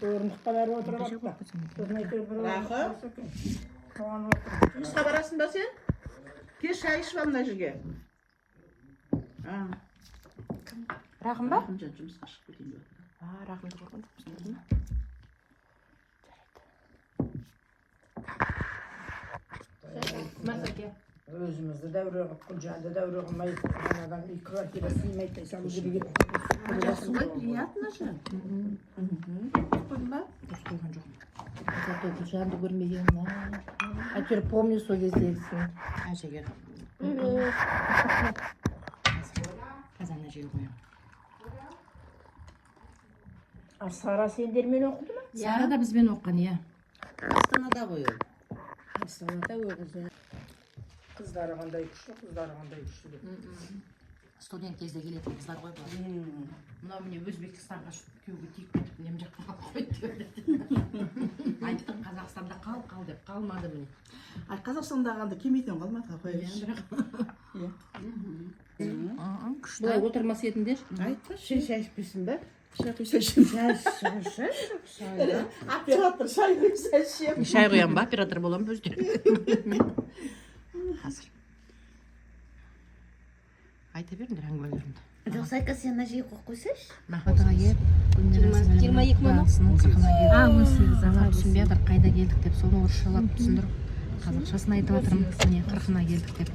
орындыққа бәрі отырып алыпты. Сосын әйтеуір бір Рахым? соған отыр. Жұмысқа барасың ба сен? Кел шай ішіп ал мына жерге. Рахым ба? Рахым жан жұмысқа шығып кетейін деп отыр. Рахымды көрген жоқпын. Жарайды. Өзімізді дәуре қылып, Гүлжанды дәуре қылмай, анадан үй квартира сыймайды дей салу керек еді. Жақсылай, приятно же. Қойдың ба? Дұрыс қойған жоқ. Зато Гүлжанды көрмеген. Әйтеуір помню сол кездегісін. Әжеге. Қазір ана жерге қоямын. Сара сендермен оқыды ма? Сара да бізбен оққан, иә. Астанада ғой ол. Астанада өгізі. Қыздары қандай күшті, қыздары қандай күшті деп. Студент кезде келетін қыздар ғой бұл. Мынау міне Өзбекстанға күйеуге тиіп кетіп, нем жаққа қалып қойды деп. Айттым, Қазақстанда қал деп, қалмады міне. Ай, Қазақстандағанда келмейтін қалмады қойшы. Бұлай отырмас едіңдер. Айтты, шай ішпейсің бе? Шай құйсайшым. Оператор шай құйсайшым. Шай құям ба, оператор болам бөздер. Қазір. Айта беріңдер әңгімелерімді. Жоқ, Сайка, сен ана жей қойып қойсайшы. Махматаға кеп, 22 мың. 18 түсінбей жатыр, қайда келдік деп, соны орысшалап түсіндіріп, қазақшасын айтып жатырмын, міне 40-ына келдік деп.